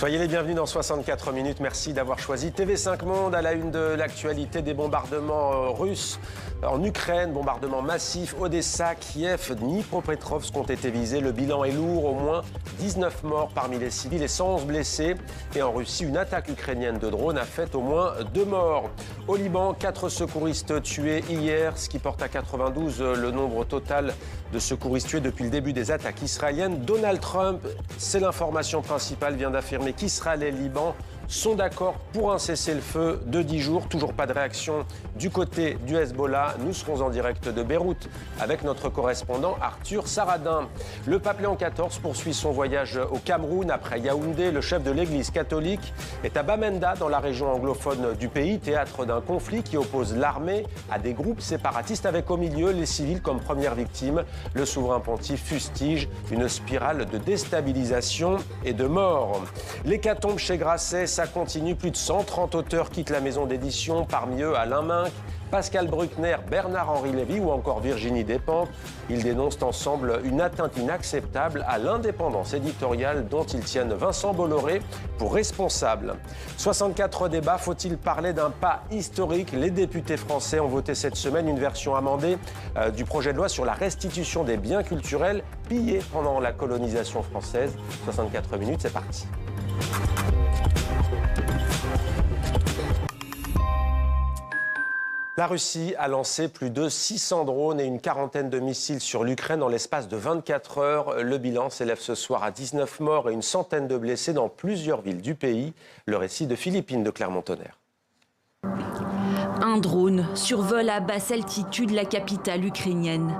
Soyez les bienvenus dans 64 minutes. Merci d'avoir choisi TV5 Monde à la une de l'actualité des bombardements russes en Ukraine. Bombardements massifs. Odessa, Kiev, Dnipropetrovsk ont été visés. Le bilan est lourd. Au moins 19 morts parmi les civils et 111 blessés. Et en Russie, une attaque ukrainienne de drone a fait au moins 2 morts. Au Liban, 4 secouristes tués hier, ce qui porte à 92 le nombre total de secouristes tués depuis le début des attaques israéliennes. Donald Trump, c'est l'information principale, vient d'affirmer qu'Israël et le Liban sont d'accord pour un cessez-le-feu de 10 jours. Toujours pas de réaction du côté du Hezbollah. Nous serons en direct de Beyrouth avec notre correspondant Arthur Saradin. Le pape Léon XIV poursuit son voyage au Cameroun après Yaoundé. Le chef de l'église catholique est à Bamenda, dans la région anglophone du pays, théâtre d'un conflit qui oppose l'armée à des groupes séparatistes avec au milieu les civils comme première victime. Le souverain pontife fustige une spirale de déstabilisation et de mort. L'hécatombe chez Grasset, ça continue. Plus de 130 auteurs quittent la maison d'édition. Parmi eux, Alain Minc, Pascal Bruckner, Bernard-Henri Lévy ou encore Virginie Despentes. Ils dénoncent ensemble une atteinte inacceptable à l'indépendance éditoriale dont ils tiennent Vincent Bolloré pour responsable. 64 débats, faut-il parler d'un pas historique? Les députés français ont voté cette semaine une version amendée du projet de loi sur la restitution des biens culturels pillés pendant la colonisation française. 64 minutes, c'est parti. La Russie a lancé plus de 600 drones et une quarantaine de missiles sur l'Ukraine en l'espace de 24 heures. Le bilan s'élève ce soir à 19 morts et une centaine de blessés dans plusieurs villes du pays. Le récit de Philippine de Clermont-Tonnerre. Un drone survole à basse altitude la capitale ukrainienne.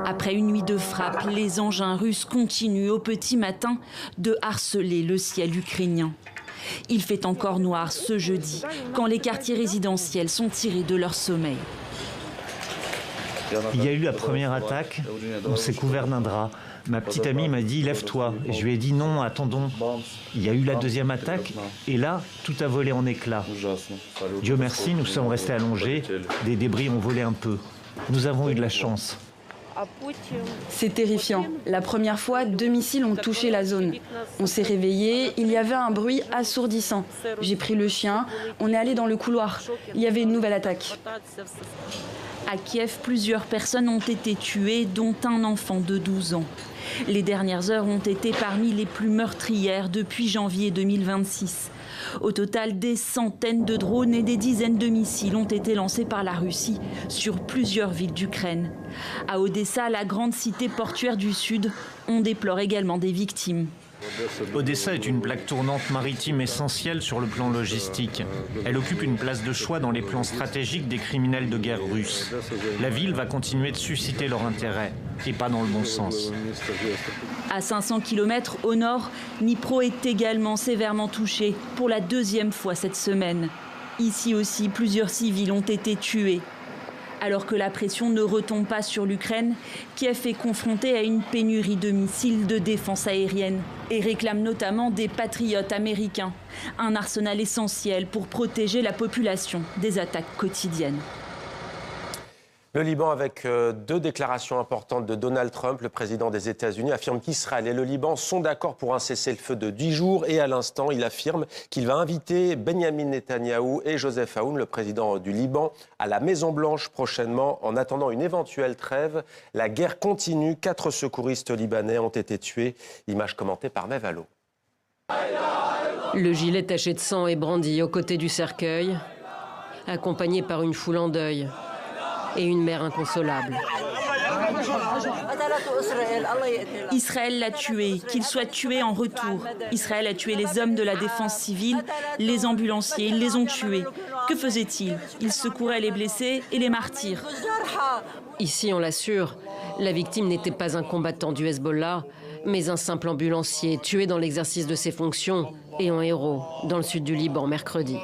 Après une nuit de frappe, les engins russes continuent au petit matin de harceler le ciel ukrainien. Il fait encore noir ce jeudi, quand les quartiers résidentiels sont tirés de leur sommeil. Il y a eu la première attaque, on s'est couvert d'un drap. Ma petite amie m'a dit « lève-toi ». Et je lui ai dit « non, attendons ». Il y a eu la deuxième attaque et là, tout a volé en éclats. Dieu merci, nous sommes restés allongés, des débris ont volé un peu. Nous avons eu de la chance. C'est terrifiant. La première fois, 2 missiles ont touché la zone. On s'est réveillés, il y avait un bruit assourdissant. J'ai pris le chien, on est allé dans le couloir. Il y avait une nouvelle attaque. À Kiev, plusieurs personnes ont été tuées, dont un enfant de 12 ans. Les dernières heures ont été parmi les plus meurtrières depuis janvier 2026. Au total, des centaines de drones et des dizaines de missiles ont été lancés par la Russie sur plusieurs villes d'Ukraine. À Odessa, la grande cité portuaire du Sud, on déplore également des victimes. Odessa est une plaque tournante maritime essentielle sur le plan logistique. Elle occupe une place de choix dans les plans stratégiques des criminels de guerre russes. La ville va continuer de susciter leur intérêt, et pas dans le bon sens. À 500 km au nord, Dnipro est également sévèrement touché pour la 2e fois cette semaine. Ici aussi, plusieurs civils ont été tués. Alors que la pression ne retombe pas sur l'Ukraine, Kiev est confronté à une pénurie de missiles de défense aérienne et réclame notamment des patriotes américains, un arsenal essentiel pour protéger la population des attaques quotidiennes. Le Liban, avec 2 déclarations importantes de Donald Trump, le président des États-Unis, affirme qu'Israël et le Liban sont d'accord pour un cessez-le-feu de 10 jours. Et à l'instant, il affirme qu'il va inviter Benyamin Netanyahou et Joseph Aoun, le président du Liban, à la Maison-Blanche prochainement. En attendant une éventuelle trêve, la guerre continue. 4 secouristes libanais ont été tués. Image commentée par Mev Allo. Le gilet taché de sang est brandi aux côtés du cercueil, accompagné par une foule en deuil et une mère inconsolable. Israël l'a tué, qu'il soit tué en retour. Israël a tué les hommes de la défense civile, les ambulanciers, ils les ont tués. Que faisait-il? Il secourait les blessés et les martyrs. Ici, on l'assure, la victime n'était pas un combattant du Hezbollah, mais un simple ambulancier tué dans l'exercice de ses fonctions et en héros dans le sud du Liban mercredi.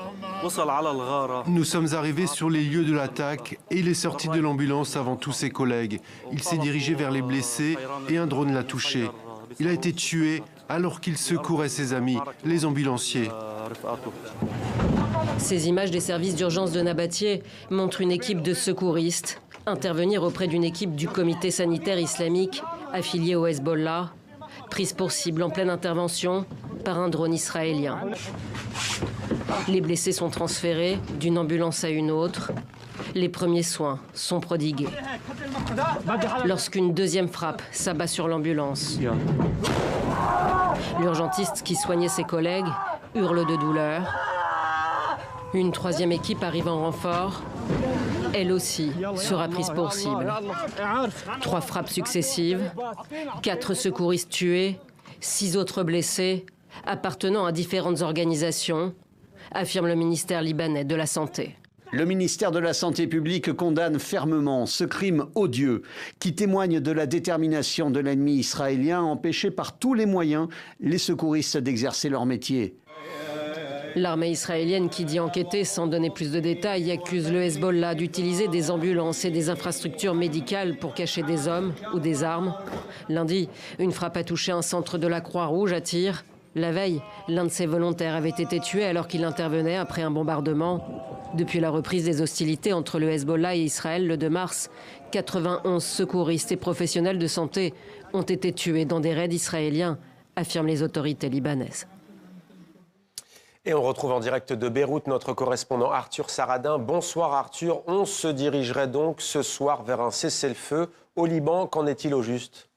Nous sommes arrivés sur les lieux de l'attaque et il est sorti de l'ambulance avant tous ses collègues. Il s'est dirigé vers les blessés et un drone l'a touché. Il a été tué alors qu'il secourait ses amis, les ambulanciers. Ces images des services d'urgence de Nabatieh montrent une équipe de secouristes intervenir auprès d'une équipe du comité sanitaire islamique affiliée au Hezbollah, prise pour cible en pleine intervention par un drone israélien. Les blessés sont transférés d'une ambulance à une autre. Les premiers soins sont prodigués. Lorsqu'une deuxième frappe s'abat sur l'ambulance, l'urgentiste qui soignait ses collègues hurle de douleur. Une troisième équipe arrive en renfort. Elle aussi sera prise pour cible. 3 frappes successives, 4 secouristes tués, 6 autres blessés, appartenant à différentes organisations, affirme le ministère libanais de la Santé. Le ministère de la Santé publique condamne fermement ce crime odieux qui témoigne de la détermination de l'ennemi israélien à empêcher par tous les moyens les secouristes d'exercer leur métier. L'armée israélienne, qui dit enquêter sans donner plus de détails, accuse le Hezbollah d'utiliser des ambulances et des infrastructures médicales pour cacher des hommes ou des armes. Lundi, une frappe a touché un centre de la Croix-Rouge à Tyr. La veille, l'un de ses volontaires avait été tué alors qu'il intervenait après un bombardement. Depuis la reprise des hostilités entre le Hezbollah et Israël le 2 mars, 91 secouristes et professionnels de santé ont été tués dans des raids israéliens, affirment les autorités libanaises. Et on retrouve en direct de Beyrouth notre correspondant Arthur Saradin. Bonsoir Arthur, on se dirigerait donc ce soir vers un cessez-le-feu au Liban. Qu'en est-il au juste ?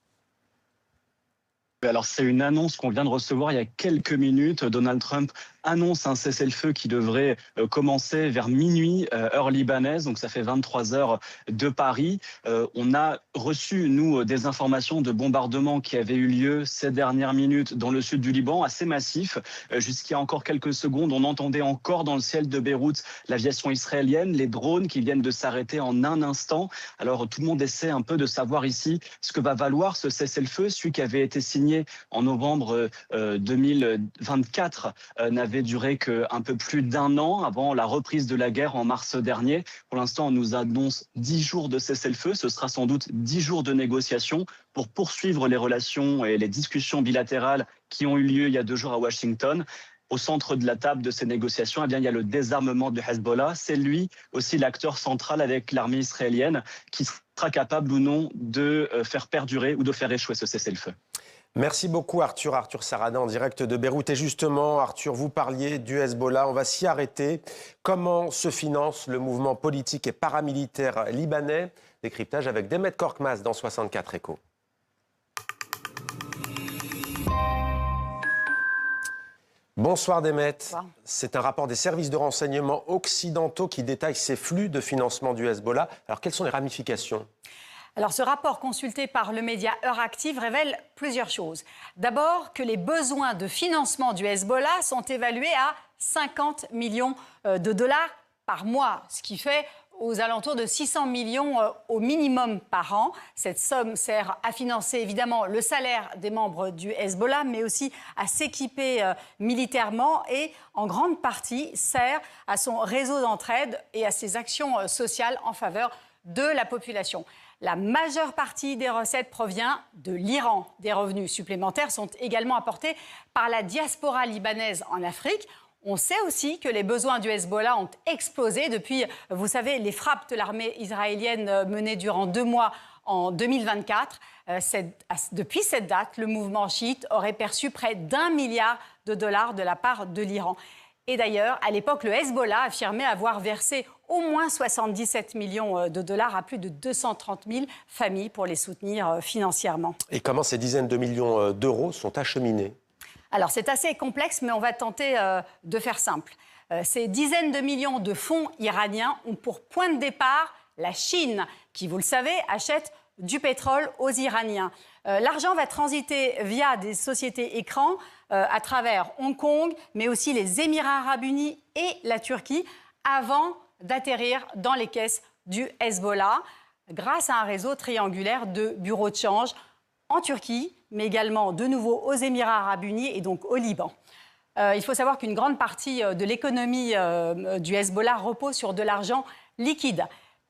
Alors c'est une annonce qu'on vient de recevoir il y a quelques minutes. Donald Trump annonce un cessez-le-feu qui devrait commencer vers minuit, heure libanaise, donc ça fait 23 heures de Paris. On a reçu, nous, des informations de bombardements qui avaient eu lieu ces dernières minutes dans le sud du Liban, assez massifs. Jusqu'il y a encore quelques secondes, on entendait encore dans le ciel de Beyrouth l'aviation israélienne, les drones qui viennent de s'arrêter en un instant. Alors tout le monde essaie un peu de savoir ici ce que va valoir ce cessez-le-feu, celui qui avait été signé en novembre 2024 n'avait duré qu'un peu plus d'1 an avant la reprise de la guerre en mars dernier. Pour l'instant, on nous annonce 10 jours de cessez-le-feu. Ce sera sans doute 10 jours de négociations pour poursuivre les relations et les discussions bilatérales qui ont eu lieu il y a 2 jours à Washington. Au centre de la table de ces négociations, eh bien, il y a le désarmement du Hezbollah. C'est lui aussi l'acteur central avec l'armée israélienne qui sera capable ou non de faire perdurer ou de faire échouer ce cessez-le-feu. Merci beaucoup Arthur Saradin en direct de Beyrouth. Et justement, Arthur, vous parliez du Hezbollah, on va s'y arrêter. Comment se finance le mouvement politique et paramilitaire libanais ? Décryptage avec Demet Korkmaz dans 64 Échos. Bonsoir Demet. Bonsoir. C'est un rapport des services de renseignement occidentaux qui détaille ces flux de financement du Hezbollah. Alors quelles sont les ramifications ? Alors, ce rapport consulté par le média Heure-Active révèle plusieurs choses. D'abord, que les besoins de financement du Hezbollah sont évalués à 50 millions de dollars par mois, ce qui fait aux alentours de 600 millions au minimum par an. Cette somme sert à financer évidemment le salaire des membres du Hezbollah, mais aussi à s'équiper militairement et en grande partie sert à son réseau d'entraide et à ses actions sociales en faveur de la population. La majeure partie des recettes provient de l'Iran. Des revenus supplémentaires sont également apportés par la diaspora libanaise en Afrique. On sait aussi que les besoins du Hezbollah ont explosé depuis, vous savez, les frappes de l'armée israélienne menées durant 2 mois en 2024. Depuis cette date, le mouvement chiite aurait perçu près d'1 milliard de dollars de la part de l'Iran. Et d'ailleurs, à l'époque, le Hezbollah affirmait avoir versé au moins 77 millions de dollars à plus de 230 000 familles pour les soutenir financièrement. Et comment ces dizaines de millions d'euros sont acheminés ? Alors, c'est assez complexe, mais on va tenter de faire simple. Ces dizaines de millions de fonds iraniens ont pour point de départ la Chine, qui, vous le savez, achète du pétrole aux Iraniens. L'argent va transiter via des sociétés écrans à travers Hong Kong, mais aussi les Émirats arabes unis et la Turquie, avant d'atterrir dans les caisses du Hezbollah, grâce à un réseau triangulaire de bureaux de change en Turquie, mais également de nouveau aux Émirats arabes unis et donc au Liban. Il faut savoir qu'une grande partie de l'économie du Hezbollah repose sur de l'argent liquide.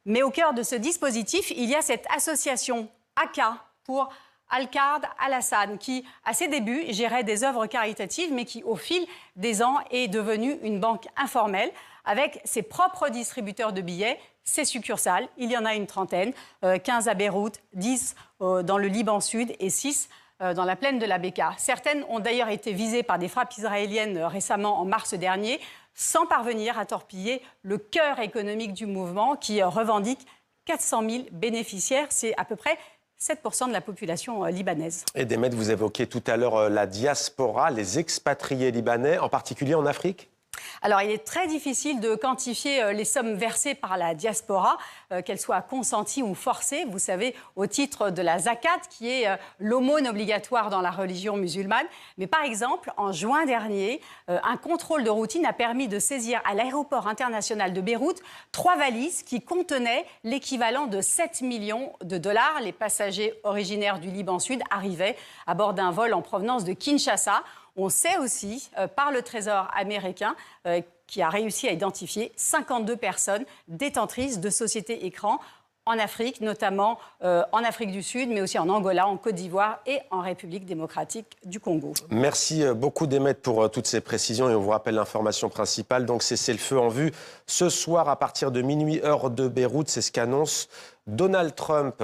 Mais au cœur de ce dispositif, il y a cette association ACA pour Al-Qard Al-Assad, qui, à ses débuts, gérait des œuvres caritatives, mais qui, au fil des ans, est devenue une banque informelle, avec ses propres distributeurs de billets, ses succursales. Il y en a une trentaine, 15 à Beyrouth, 10 dans le Liban Sud et 6 dans la plaine de la Bekaa. Certaines ont d'ailleurs été visées par des frappes israéliennes récemment en mars dernier, sans parvenir à torpiller le cœur économique du mouvement qui revendique 400 000 bénéficiaires. C'est à peu près 7% de la population libanaise. Et Demet, vous évoquiez tout à l'heure la diaspora, les expatriés libanais, en particulier en Afrique ? Alors, il est très difficile de quantifier les sommes versées par la diaspora, qu'elles soient consenties ou forcées, vous savez, au titre de la zakat, qui est l'aumône obligatoire dans la religion musulmane. Mais par exemple, en juin dernier, un contrôle de routine a permis de saisir à l'aéroport international de Beyrouth 3 valises qui contenaient l'équivalent de 7 millions de dollars. Les passagers originaires du Liban Sud arrivaient à bord d'un vol en provenance de Kinshasa. On sait aussi, par le Trésor américain, qui a réussi à identifier 52 personnes détentrices de sociétés écrans en Afrique, notamment en Afrique du Sud, mais aussi en Angola, en Côte d'Ivoire et en République démocratique du Congo. Merci beaucoup, Demet, pour toutes ces précisions. Et on vous rappelle l'information principale. Donc, cessez-le-feu en vue ce soir à partir de minuit, heure de Beyrouth. C'est ce qu'annonce Donald Trump.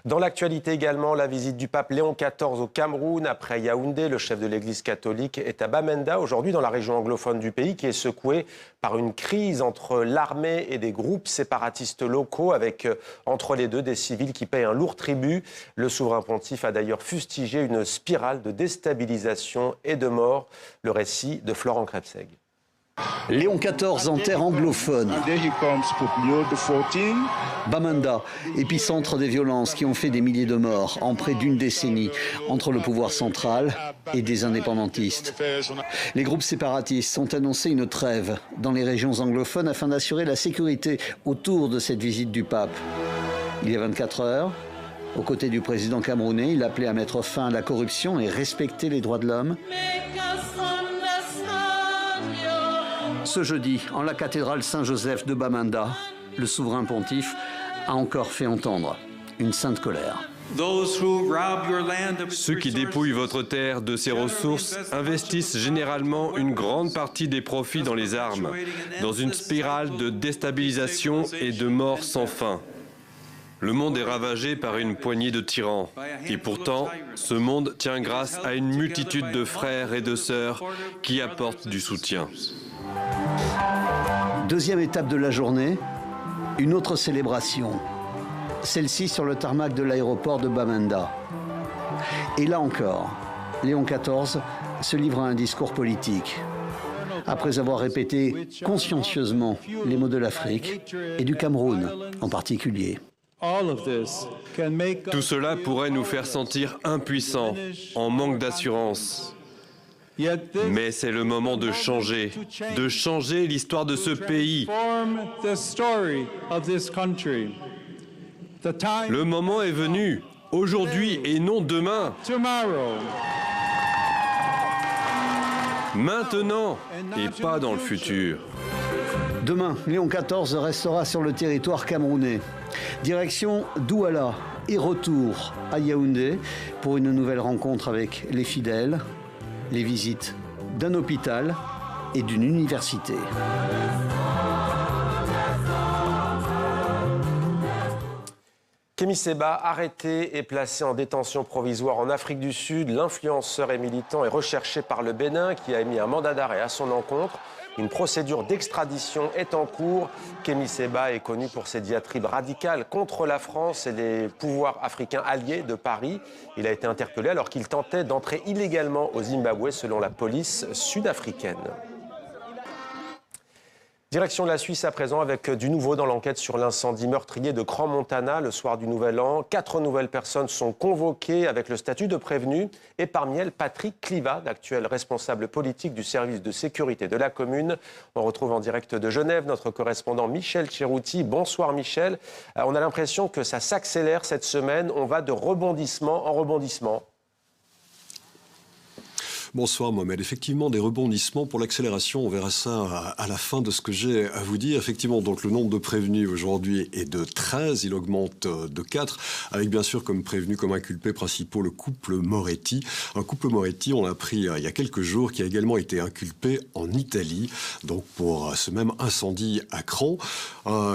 Dans l'actualité également, la visite du pape Léon XIV au Cameroun. Après Yaoundé, le chef de l'Église catholique est à Bamenda, aujourd'hui dans la région anglophone du pays, qui est secouée par une crise entre l'armée et des groupes séparatistes locaux, avec entre les deux des civils qui payent un lourd tribut. Le souverain pontife a d'ailleurs fustigé une spirale de déstabilisation et de mort. Le récit de Florent Krebseg. Léon XIV en terre anglophone. Bamenda, épicentre des violences qui ont fait des milliers de morts en près d'une décennie entre le pouvoir central et des indépendantistes. Les groupes séparatistes ont annoncé une trêve dans les régions anglophones afin d'assurer la sécurité autour de cette visite du pape. Il y a 24 heures, aux côtés du président camerounais, il appelait à mettre fin à la corruption et respecter les droits de l'homme. Ce jeudi, en la cathédrale Saint-Joseph de Bamenda, le souverain pontife a encore fait entendre une sainte colère. Ceux qui dépouillent votre terre de ses ressources investissent généralement une grande partie des profits dans les armes, dans une spirale de déstabilisation et de mort sans fin. Le monde est ravagé par une poignée de tyrans. Et pourtant, ce monde tient grâce à une multitude de frères et de sœurs qui apportent du soutien. Deuxième étape de la journée, une autre célébration. Celle-ci sur le tarmac de l'aéroport de Bamenda. Et là encore, Léon XIV se livre à un discours politique. Après avoir répété consciencieusement les mots de l'Afrique et du Cameroun en particulier. Tout cela pourrait nous faire sentir impuissants, en manque d'assurance. Mais c'est le moment de changer l'histoire de ce pays. Le moment est venu, aujourd'hui et non demain. Maintenant et pas dans le futur. Demain, Léon XIV restera sur le territoire camerounais. Direction Douala et retour à Yaoundé pour une nouvelle rencontre avec les fidèles, les visites d'un hôpital et d'une université. Kémy Séba, arrêté et placé en détention provisoire en Afrique du Sud. L'influenceur et militant est recherché par le Bénin qui a émis un mandat d'arrêt à son encontre. Une procédure d'extradition est en cours. Kémy Séba est connu pour ses diatribes radicales contre la France et les pouvoirs africains alliés de Paris. Il a été interpellé alors qu'il tentait d'entrer illégalement au Zimbabwe selon la police sud-africaine. Direction la Suisse à présent avec du nouveau dans l'enquête sur l'incendie meurtrier de Crans-Montana le soir du Nouvel An. 4 nouvelles personnes sont convoquées avec le statut de prévenu et parmi elles Patrick Clivat, l'actuel responsable politique du service de sécurité de la commune. On retrouve en direct de Genève notre correspondant Michel Cherouti. Bonsoir Michel. On a l'impression que ça s'accélère cette semaine. On va de rebondissement en rebondissement. Bonsoir Mohamed. Effectivement, des rebondissements pour l'accélération. On verra ça à la fin de ce que j'ai à vous dire. Effectivement, donc le nombre de prévenus aujourd'hui est de 13. Il augmente de 4, avec bien sûr comme prévenus, comme inculpés principaux, le couple Moretti. Un couple Moretti, on l'a appris il y a quelques jours, qui a également été inculpé en Italie, donc pour ce même incendie à Cran.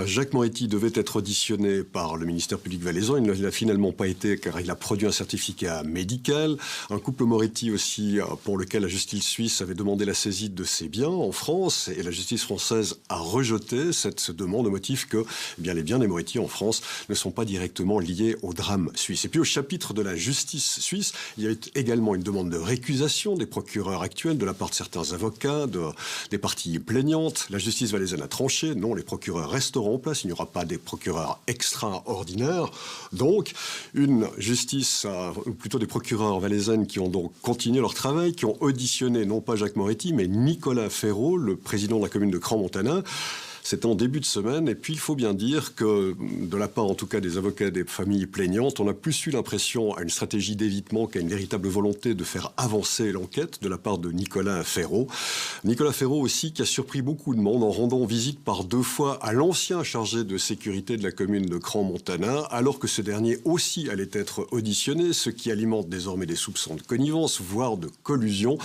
Jacques Moretti devait être auditionné par le ministère public valaisan. Il ne l'a finalement pas été car il a produit un certificat médical. Un couple Moretti aussi pour lequel la justice suisse avait demandé la saisie de ses biens en France et la justice française a rejeté cette demande au motif que les biens des Moretti en France ne sont pas directement liés au drame suisse. Et puis au chapitre de la justice suisse, il y a également une demande de récusation des procureurs actuels de la part de certains avocats, des parties plaignantes. La justice valaisanne a tranché. Non, les procureurs resteront en place. Il n'y aura pas des procureurs extraordinaires. Donc, une justice, ou plutôt des procureurs valaisannes qui ont donc continué leur travail, qui ont auditionné non pas Jacques Moretti, mais Nicolas Ferraud, le président de la commune de Crans-Montana. C'était en début de semaine. Et puis, il faut bien dire que, de la part en tout cas des avocats des familles plaignantes, on a plus eu l'impression à une stratégie d'évitement qu'à une véritable volonté de faire avancer l'enquête de la part de Nicolas Ferraud. Nicolas Ferraud aussi qui a surpris beaucoup de monde en rendant visite par 2 fois à l'ancien chargé de sécurité de la commune de Crans-Montana, alors que ce dernier aussi allait être auditionné, ce qui alimente désormais des soupçons de connivence, voire de collusion.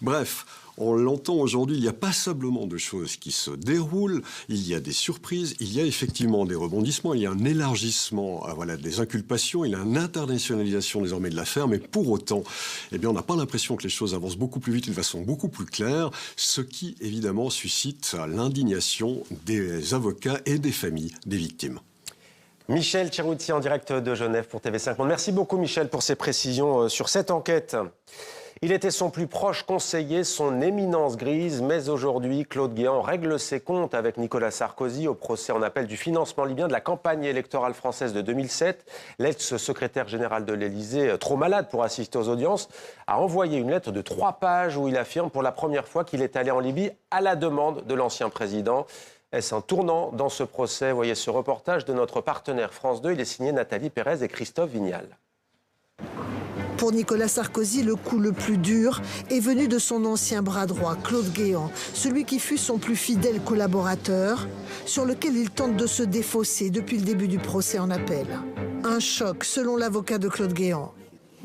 Bref, on l'entend aujourd'hui, il n'y a pas simplement de choses qui se déroulent, il y a des surprises, il y a effectivement des rebondissements, il y a un élargissement des inculpations, il y a une internationalisation désormais de l'affaire, mais pour autant, on n'a pas l'impression que les choses avancent beaucoup plus vite, d'une façon beaucoup plus claire, ce qui évidemment suscite l'indignation des avocats et des familles des victimes. Michel Tcheroutier en direct de Genève pour TV5 Monde. Merci beaucoup Michel pour ces précisions sur cette enquête. Il était son plus proche conseiller, son éminence grise, mais aujourd'hui, Claude Guéant règle ses comptes avec Nicolas Sarkozy au procès en appel du financement libyen de la campagne électorale française de 2007. L'ex-secrétaire général de l'Élysée, trop malade pour assister aux audiences, a envoyé une lettre de 3 pages où il affirme pour la première fois qu'il est allé en Libye à la demande de l'ancien président. Est-ce un tournant dans ce procès? Voyez ce reportage de notre partenaire France 2. Il est signé Nathalie Pérez et Christophe Vignal. Pour Nicolas Sarkozy, le coup le plus dur est venu de son ancien bras droit, Claude Guéant, celui qui fut son plus fidèle collaborateur, sur lequel il tente de se défausser depuis le début du procès en appel. Un choc, selon l'avocat de Claude Guéant.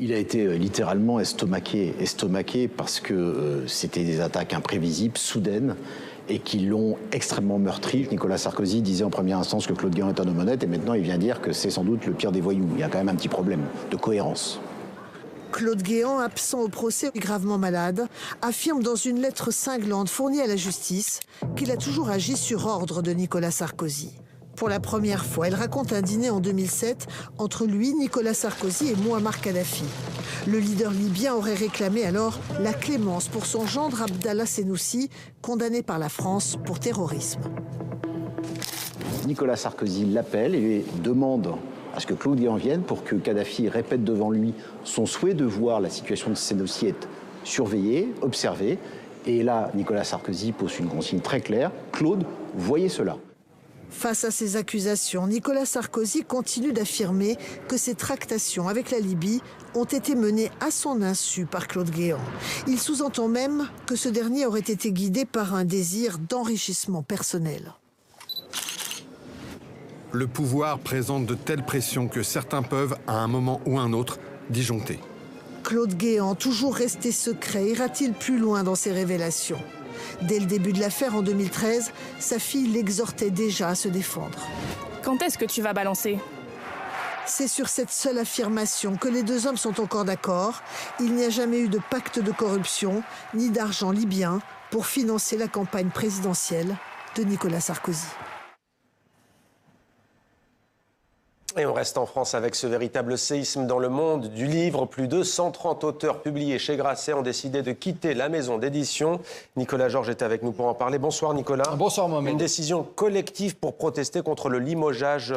Il a été littéralement estomaqué parce que c'était des attaques imprévisibles, soudaines, et qui l'ont extrêmement meurtri. Nicolas Sarkozy disait en première instance que Claude Guéant est un homme honnête, et maintenant il vient dire que c'est sans doute le pire des voyous. Il y a quand même un petit problème de cohérence. Claude Guéant, absent au procès et gravement malade, affirme dans une lettre cinglante fournie à la justice qu'il a toujours agi sur ordre de Nicolas Sarkozy. Pour la première fois, il raconte un dîner en 2007 entre lui, Nicolas Sarkozy et Mouammar Kadhafi. Le leader libyen aurait réclamé alors la clémence pour son gendre Abdallah Senoussi, condamné par la France pour terrorisme. Nicolas Sarkozy l'appelle et lui demande à ce que Claude Guéant vienne pour que Kadhafi répète devant lui son souhait de voir la situation de Senoussi être surveillée, observée. Et là, Nicolas Sarkozy pose une consigne très claire. Claude, voyez cela. Face à ces accusations, Nicolas Sarkozy continue d'affirmer que ces tractations avec la Libye ont été menées à son insu par Claude Guéant. Il sous-entend même que ce dernier aurait été guidé par un désir d'enrichissement personnel. Le pouvoir présente de telles pressions que certains peuvent, à un moment ou un autre, disjoncter. Claude Guéant, toujours resté secret, ira-t-il plus loin dans ses révélations? Dès le début de l'affaire, en 2013, sa fille l'exhortait déjà à se défendre. Quand est-ce que tu vas balancer? C'est sur cette seule affirmation que les deux hommes sont encore d'accord. Il n'y a jamais eu de pacte de corruption, ni d'argent libyen pour financer la campagne présidentielle de Nicolas Sarkozy. Et on reste en France avec ce véritable séisme dans le monde du livre. Plus de 130 auteurs publiés chez Grasset ont décidé de quitter la maison d'édition. Nicolas Georges est avec nous pour en parler. Bonsoir Nicolas. Bonsoir Mohamed. Une décision collective pour protester contre le limogeage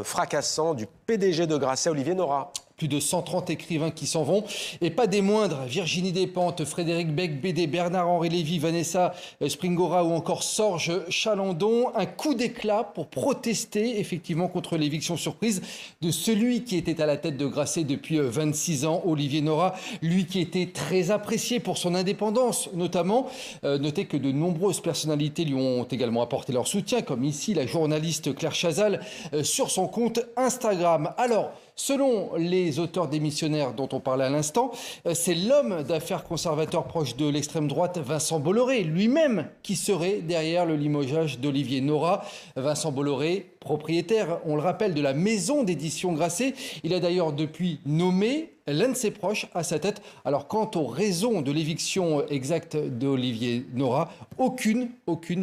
fracassant du PDG de Grasset, Olivier Nora. Plus de 130 écrivains qui s'en vont. Et pas des moindres. Virginie Despentes, Frédéric Beigbeder, Bernard-Henri Lévy, Vanessa Springora ou encore Sorge Chalandon. Un coup d'éclat pour protester effectivement contre l'éviction surprise de celui qui était à la tête de Grasset depuis 26 ans, Olivier Nora. Lui qui était très apprécié pour son indépendance notamment. Notez que de nombreuses personnalités lui ont également apporté leur soutien, comme ici la journaliste Claire Chazal sur son compte Instagram. Alors, selon les auteurs démissionnaires dont on parlait à l'instant, c'est l'homme d'affaires conservateur proche de l'extrême droite, Vincent Bolloré, lui-même qui serait derrière le limogeage d'Olivier Nora. Vincent Bolloré, propriétaire, on le rappelle, de la maison d'édition Grasset. Il a d'ailleurs depuis nommé l'un de ses proches à sa tête. Alors quant aux raisons de l'éviction exacte d'Olivier Nora, aucune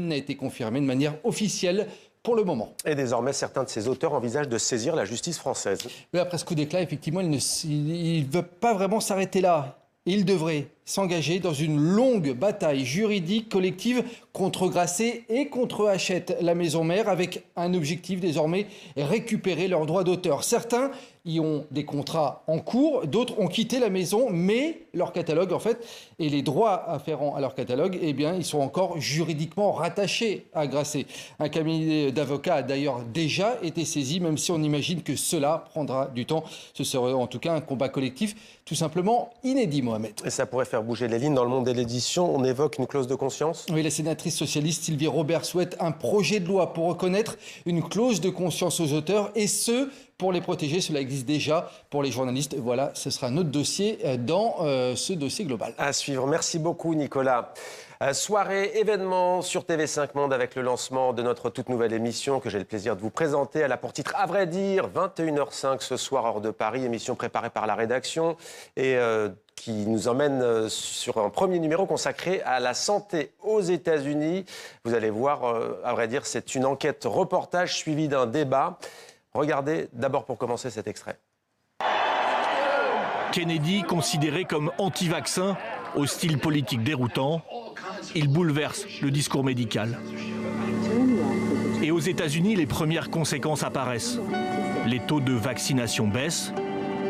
n'a été confirmée de manière officielle pour le moment. Et désormais, certains de ces auteurs envisagent de saisir la justice française. Mais après ce coup d'éclat, effectivement, il ne veut pas vraiment s'arrêter là. Il devrait s'engager dans une longue bataille juridique collective contre Grasset et contre Hachette, la maison mère, avec un objectif désormais, récupérer leurs droits d'auteur. Certains y ont des contrats en cours, d'autres ont quitté la maison, mais leur catalogue, en fait, et les droits afférents à leur catalogue, eh bien, ils sont encore juridiquement rattachés à Grasset. Un cabinet d'avocats a d'ailleurs déjà été saisi, même si on imagine que cela prendra du temps. Ce serait en tout cas un combat collectif tout simplement inédit, Mohamed. Et ça pourrait faire bouger les lignes dans le monde de l'édition. On évoque une clause de conscience. Oui, la sénatrice socialiste Sylvie Robert souhaite un projet de loi pour reconnaître une clause de conscience aux auteurs, et ce, pour les protéger. Cela existe déjà pour les journalistes. Voilà, ce sera notre dossier dans ce dossier global. À suivre. Merci beaucoup, Nicolas. Soirée événement sur TV5 Monde avec le lancement de notre toute nouvelle émission que j'ai le plaisir de vous présenter. Elle a pour titre, à vrai dire, 21h05 ce soir hors de Paris, émission préparée par la rédaction et qui nous emmène sur un premier numéro consacré à la santé aux États-Unis. Vous allez voir, à vrai dire, c'est une enquête reportage suivie d'un débat. Regardez d'abord pour commencer cet extrait. Kennedy, considéré comme anti-vaccin, au style politique déroutant, il bouleverse le discours médical. Et aux États-Unis, les premières conséquences apparaissent. Les taux de vaccination baissent,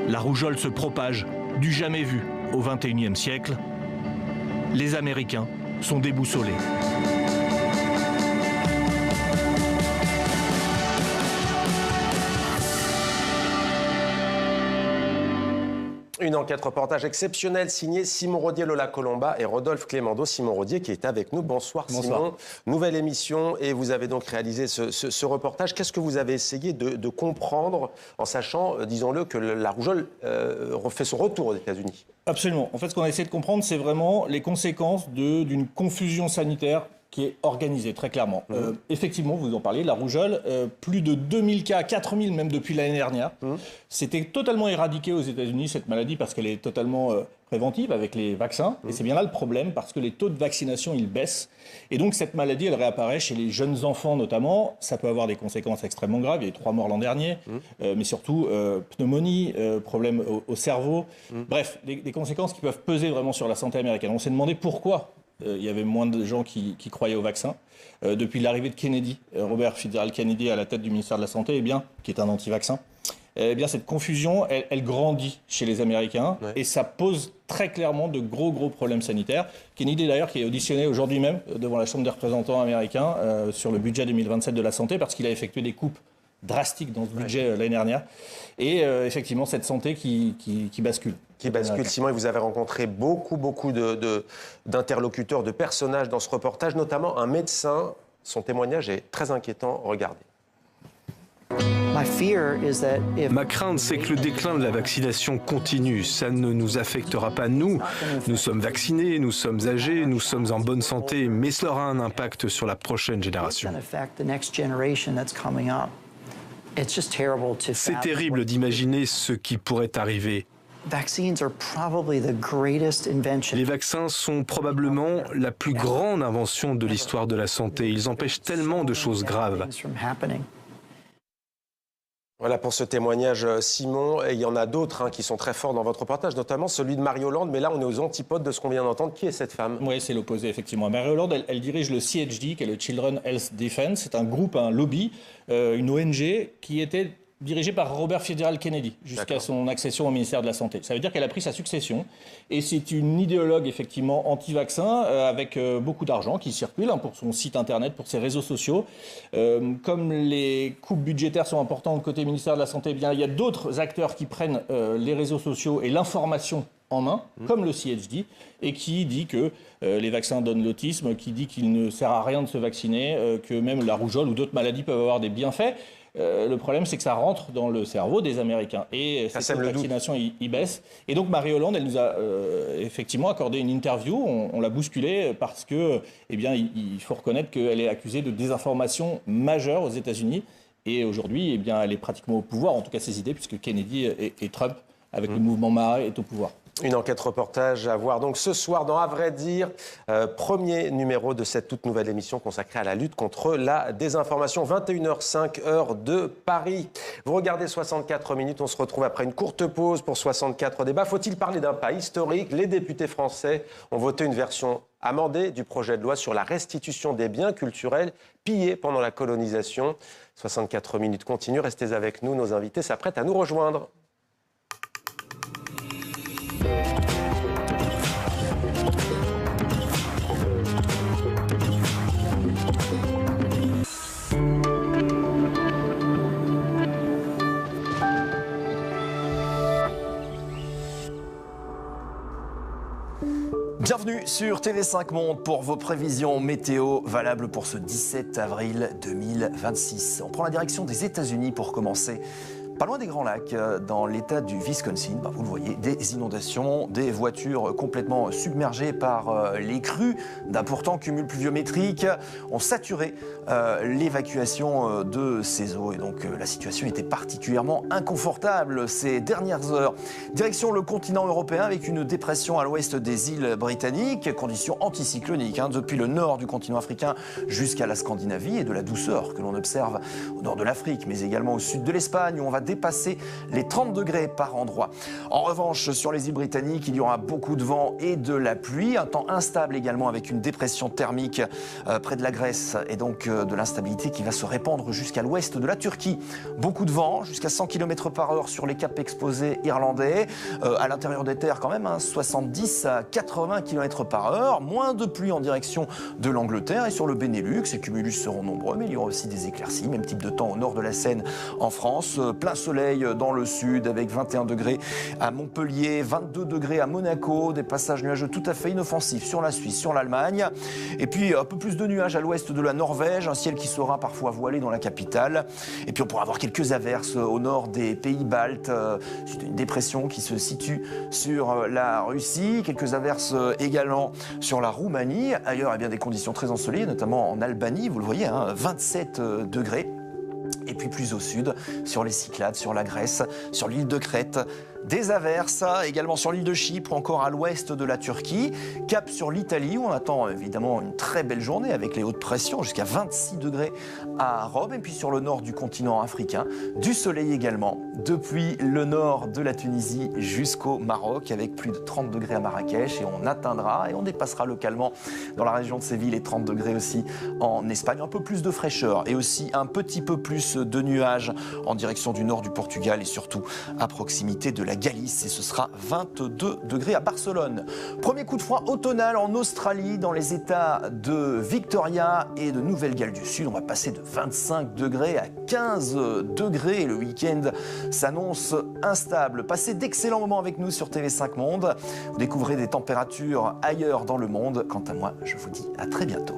la rougeole se propage du jamais vu au XXIe siècle. Les Américains sont déboussolés. Une enquête reportage exceptionnelle signée Simon Rodier, Lola Colomba et Rodolphe Clémendo. Simon Rodier qui est avec nous. Bonsoir, Simon. Nouvelle émission et vous avez donc réalisé ce reportage. Qu'est-ce que vous avez essayé de comprendre en sachant, disons-le, que la rougeole refait son retour aux États-Unis? Absolument. En fait, ce qu'on a essayé de comprendre, c'est vraiment les conséquences d'une confusion sanitaire qui est organisée, très clairement. Effectivement, vous en parlez, la rougeole, plus de 2000 cas, 4000 même depuis l'année dernière. C'était totalement éradiqué aux États-Unis, cette maladie, parce qu'elle est totalement préventive avec les vaccins. Et c'est bien là le problème, parce que les taux de vaccination, ils baissent. Et donc, cette maladie, elle réapparaît chez les jeunes enfants notamment. Ça peut avoir des conséquences extrêmement graves. Il y a eu 3 morts l'an dernier. Mais surtout, pneumonie, problème au cerveau. Bref, des conséquences qui peuvent peser vraiment sur la santé américaine. On s'est demandé pourquoi il y avait moins de gens qui croyaient au vaccin. Depuis l'arrivée de Kennedy, Robert Fitzgerald Kennedy à la tête du ministère de la Santé, eh bien, qui est un anti-vaccin, eh bien, cette confusion, elle grandit chez les Américains et ça pose très clairement de gros problèmes sanitaires. Kennedy, d'ailleurs, qui est auditionné aujourd'hui même devant la Chambre des représentants américains sur le budget 2027 de la santé parce qu'il a effectué des coupes drastiques dans ce budget l'année dernière. Et effectivement, cette santé qui bascule. Qui bascule. Simon, et vous avez rencontré beaucoup d'interlocuteurs, de personnages dans ce reportage, notamment un médecin. Son témoignage est très inquiétant. Regardez. Ma crainte, c'est que le déclin de la vaccination continue. Ça ne nous affectera pas nous. Nous sommes vaccinés, nous sommes âgés, nous sommes en bonne santé, mais cela aura un impact sur la prochaine génération. C'est terrible d'imaginer ce qui pourrait arriver. Les vaccins sont probablement la plus grande invention de l'histoire de la santé. Ils empêchent tellement de choses graves. Voilà pour ce témoignage, Simon. Et il y en a d'autres qui sont très forts dans votre reportage, notamment celui de Marie Hollande. Mais là, on est aux antipodes de ce qu'on vient d'entendre. Qui est cette femme? Oui, c'est l'opposé, effectivement. Marie Hollande, elle dirige le CHD, qui est le Children Health Defense. C'est un groupe, un lobby, une ONG qui était dirigée par Robert Fitzgerald Kennedy jusqu'à son accession au ministère de la Santé. Ça veut dire qu'elle a pris sa succession et c'est une idéologue effectivement anti-vaccin avec beaucoup d'argent qui circule pour son site internet, pour ses réseaux sociaux. Comme les coupes budgétaires sont importantes côté ministère de la Santé, eh bien, il y a d'autres acteurs qui prennent les réseaux sociaux et l'information en main, comme le CHD, et qui dit que les vaccins donnent l'autisme, qui dit qu'il ne sert à rien de se vacciner, que même la rougeole ou d'autres maladies peuvent avoir des bienfaits. Le problème, c'est que ça rentre dans le cerveau des Américains. Et cette vaccination, il baisse. Et donc, Marie-Hollande, elle nous a effectivement accordé une interview. On l'a bousculée parce que, eh bien, il faut reconnaître qu'elle est accusée de désinformation majeure aux États-Unis. Et aujourd'hui, eh bien, elle est pratiquement au pouvoir, en tout cas ses idées, puisque Kennedy et Trump, avec le mouvement Marais, est au pouvoir. Une enquête reportage à voir donc ce soir dans À vrai dire, premier numéro de cette toute nouvelle émission consacrée à la lutte contre la désinformation. 21h05, heure de Paris. Vous regardez 64 minutes, on se retrouve après une courte pause pour 64 débats. Faut-il parler d'un pas historique? Les députés français ont voté une version amendée du projet de loi sur la restitution des biens culturels pillés pendant la colonisation. 64 minutes continuent, restez avec nous, nos invités s'apprêtent à nous rejoindre. Bienvenue sur TV5 Monde pour vos prévisions météo valables pour ce 17 avril 2026. On prend la direction des États-Unis pour commencer. Pas loin des Grands Lacs, dans l'état du Wisconsin, vous le voyez, des inondations, des voitures complètement submergées par les crues d'importants cumuls pluviométriques ont saturé l'évacuation de ces eaux. Et donc la situation était particulièrement inconfortable ces dernières heures. Direction le continent européen avec une dépression à l'ouest des îles britanniques, conditions anticycloniques depuis le nord du continent africain jusqu'à la Scandinavie et de la douceur que l'on observe au nord de l'Afrique, mais également au sud de l'Espagne où on va dépasser les 30 degrés par endroit. En revanche, sur les îles britanniques, il y aura beaucoup de vent et de la pluie, un temps instable également avec une dépression thermique près de la Grèce et donc de l'instabilité qui va se répandre jusqu'à l'ouest de la Turquie. Beaucoup de vent, jusqu'à 100 km par heure sur les caps exposés irlandais, à l'intérieur des terres quand même, 70 à 80 km par heure, moins de pluie en direction de l'Angleterre et sur le Benelux, les cumulus seront nombreux, mais il y aura aussi des éclaircies, même type de temps au nord de la Seine en France, plein soleil dans le sud avec 21 degrés à Montpellier, 22 degrés à Monaco, des passages nuageux tout à fait inoffensifs sur la Suisse, sur l'Allemagne, et puis un peu plus de nuages à l'ouest de la Norvège, un ciel qui sera parfois voilé dans la capitale, et puis on pourra avoir quelques averses au nord des pays baltes, c'est une dépression qui se situe sur la Russie, quelques averses également sur la Roumanie, ailleurs eh bien, des conditions très ensoleillées, notamment en Albanie, vous le voyez, 27 degrés. Et puis plus au sud, sur les Cyclades, sur la Grèce, sur l'île de Crète, des averses, également sur l'île de Chypre, encore à l'ouest de la Turquie, cap sur l'Italie où on attend évidemment une très belle journée avec les hautes pressions, jusqu'à 26 degrés à Rome, et puis sur le nord du continent africain, du soleil également, depuis le nord de la Tunisie jusqu'au Maroc, avec plus de 30 degrés à Marrakech, et on atteindra et on dépassera localement dans la région de Séville les 30 degrés aussi en Espagne, un peu plus de fraîcheur et aussi un petit peu plus de nuages en direction du nord du Portugal et surtout à proximité de la Galice, et ce sera 22 degrés à Barcelone. Premier coup de froid automnal en Australie, dans les États de Victoria et de Nouvelle-Galles du Sud. On va passer de 25 degrés à 15 degrés. Le week-end s'annonce instable. Passez d'excellents moments avec nous sur TV5 Monde. Vous découvrez des températures ailleurs dans le monde. Quant à moi, je vous dis à très bientôt.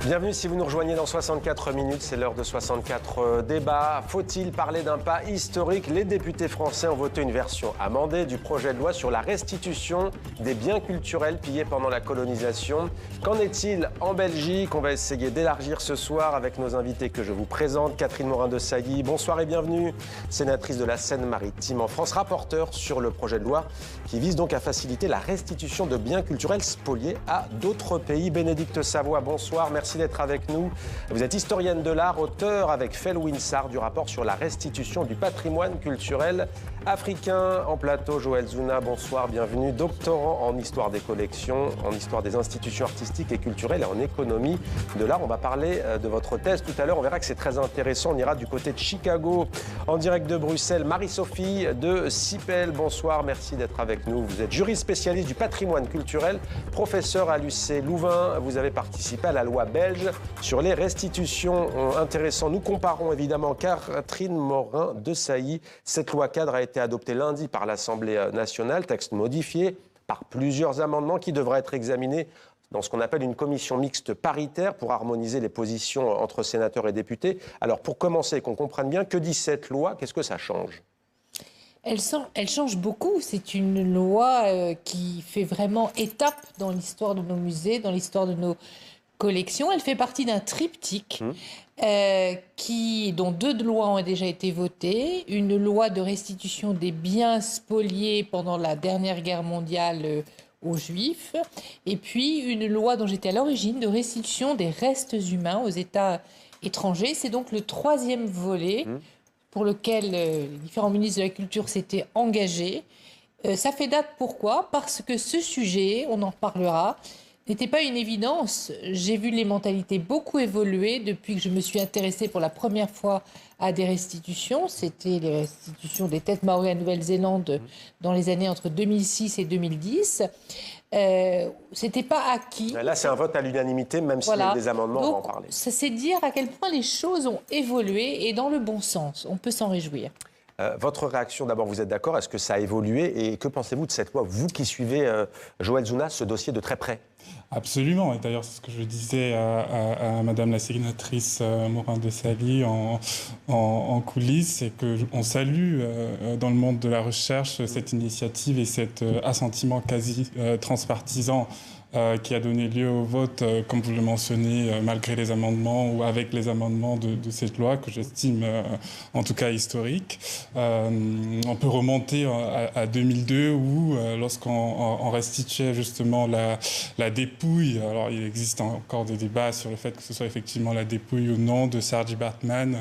Bienvenue si vous nous rejoignez dans 64 minutes, c'est l'heure de 64 débats. Faut-il parler d'un pas historique? Les députés français ont voté une version amendée du projet de loi sur la restitution des biens culturels pillés pendant la colonisation. Qu'en est-il en Belgique? On va essayer d'élargir ce soir avec nos invités que je vous présente. Catherine Morin-Desailly, bonsoir et bienvenue. Sénatrice de la Seine-Maritime en France, rapporteure sur le projet de loi qui vise donc à faciliter la restitution de biens culturels spoliés à d'autres pays. Bénédicte Savoie, bonsoir, merci d'être avec nous. Vous êtes historienne de l'art, auteur avec Felwine Sarr du rapport sur la restitution du patrimoine culturel africain. En plateau, Joël Zouna, bonsoir, bienvenue. Doctorant en histoire des collections, en histoire des institutions artistiques et culturelles et en économie de l'art. On va parler de votre thèse tout à l'heure. On verra que c'est très intéressant. On ira du côté de Chicago, en direct de Bruxelles. Marie-Sophie de Sipel, bonsoir, merci d'être avec nous. Vous êtes juriste spécialiste du patrimoine culturel, professeur à l'UC Louvain. Vous avez participé à la loi belge sur les restitutions. Intéressant, nous comparons évidemment Catherine Morin-Desailly. Cette loi cadre a été adoptée lundi par l'Assemblée nationale, texte modifié par plusieurs amendements qui devraient être examinés dans ce qu'on appelle une commission mixte paritaire pour harmoniser les positions entre sénateurs et députés. Alors pour commencer, qu'on comprenne bien, que dit cette loi? Qu'est-ce que ça change? Elle change beaucoup. C'est une loi qui fait vraiment étape dans l'histoire de nos musées, dans l'histoire de nos collections. Elle fait partie d'un triptyque dont 2 lois ont déjà été votées. Une loi de restitution des biens spoliés pendant la dernière guerre mondiale aux Juifs. Et puis une loi dont j'étais à l'origine de restitution des restes humains aux États étrangers. C'est donc le 3e volet pour lequel les différents ministres de la Culture s'étaient engagés. Ça fait date, pourquoi? Parce que ce sujet, on en reparlera, n'était pas une évidence. J'ai vu les mentalités beaucoup évoluer depuis que je me suis intéressée pour la première fois à des restitutions. C'était les restitutions des têtes maoris à Nouvelle-Zélande dans les années entre 2006 et 2010. C'était pas acquis. Là, c'est un vote à l'unanimité, même s'il y a des amendements, on va en parler. C'est dire à quel point les choses ont évolué et dans le bon sens. On peut s'en réjouir. Votre réaction, d'abord, vous êtes d'accord? Est-ce que ça a évolué? Et que pensez-vous de cette loi, vous qui suivez, Joël Zouna, ce dossier de très près? Absolument. Et d'ailleurs, c'est ce que je disais à Madame la sénatrice Morin-Desailly en coulisses, c'est qu'on salue dans le monde de la recherche cette initiative et cet assentiment quasi transpartisan qui a donné lieu au vote, comme vous le mentionnez, malgré les amendements ou avec les amendements de cette loi que j'estime en tout cas historique. On peut remonter à 2002 où lorsqu'on restituait justement la dépouille, alors il existe encore des débats sur le fait que ce soit effectivement la dépouille ou non de Saartjie Baartman,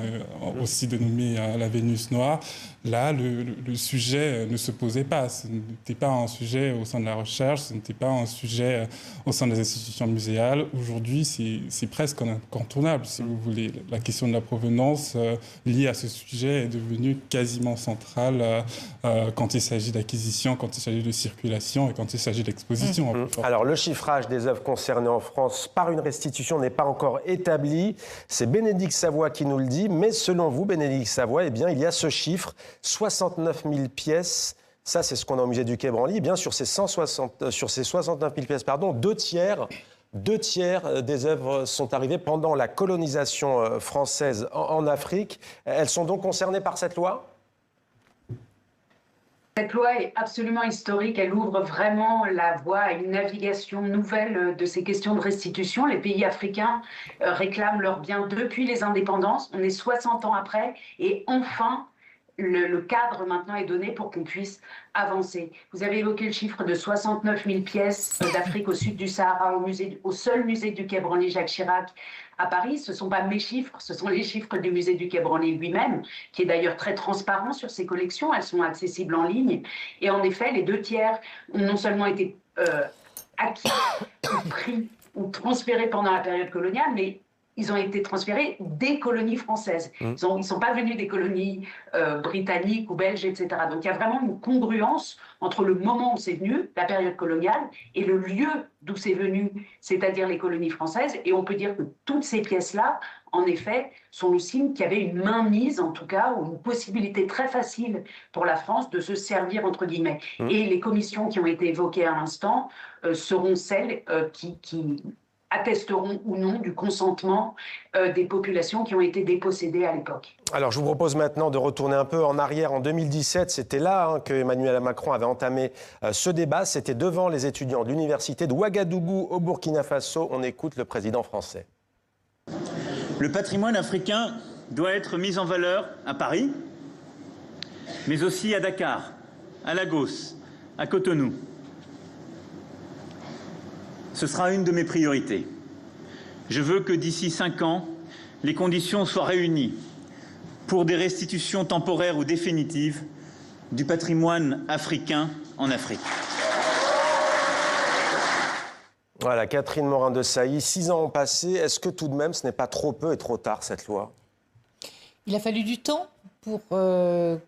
aussi dénommée la Vénus noire. Là, le sujet ne se posait pas. Ce n'était pas un sujet au sein de la recherche, ce n'était pas un sujet au sein des institutions muséales. Aujourd'hui, c'est presque incontournable, si vous voulez. La question de la provenance liée à ce sujet est devenue quasiment centrale quand il s'agit d'acquisition, quand il s'agit de circulation et quand il s'agit d'exposition. Alors, le chiffrage des œuvres concernées en France par une restitution n'est pas encore établi. C'est Bénédicte Savoie qui nous le dit. Mais selon vous, Bénédicte Savoie, eh bien, il y a ce chiffre, 69 000 pièces. Ça, c'est ce qu'on a au musée du Quai Branly. Eh bien, sur ces 69 000 pièces, deux tiers des œuvres sont arrivées pendant la colonisation française en Afrique. Elles sont donc concernées par cette loi ? Cette loi est absolument historique. Elle ouvre vraiment la voie à une navigation nouvelle de ces questions de restitution. Les pays africains réclament leurs biens depuis les indépendances. On est 60 ans après et enfin, le cadre maintenant est donné pour qu'on puisse avancer. Vous avez évoqué le chiffre de 69 000 pièces d'Afrique au sud du Sahara au seul musée du Quai Branly Jacques Chirac à Paris. Ce ne sont pas mes chiffres, ce sont les chiffres du musée du Quai Branly lui-même, qui est d'ailleurs très transparent sur ses collections. Elles sont accessibles en ligne. Et en effet, les 2 tiers ont non seulement été acquis ou pris ou transférés pendant la période coloniale, mais ils ont été transférés des colonies françaises. Ils ne sont pas venus des colonies britanniques ou belges, etc. Donc il y a vraiment une congruence entre le moment où c'est venu, la période coloniale, et le lieu d'où c'est venu, c'est-à-dire les colonies françaises. Et on peut dire que toutes ces pièces-là, en effet, sont le signe qu'il y avait une mainmise, en tout cas, ou une possibilité très facile pour la France de se servir, entre guillemets. Et les commissions qui ont été évoquées à l'instant seront celles qui attesteront ou non du consentement des populations qui ont été dépossédées à l'époque. Alors, je vous propose maintenant de retourner un peu en arrière. En 2017, c'était là que Emmanuel Macron avait entamé ce débat. C'était devant les étudiants de l'université de Ouagadougou au Burkina Faso. On écoute le président français. Le patrimoine africain doit être mis en valeur à Paris, mais aussi à Dakar, à Lagos, à Cotonou. Ce sera une de mes priorités. Je veux que d'ici 5 ans, les conditions soient réunies pour des restitutions temporaires ou définitives du patrimoine africain en Afrique. Voilà, Catherine Morin-Desailly, 6 ans ont passé. Est-ce que tout de même, ce n'est pas trop peu et trop tard, cette loi? Il a fallu du temps pour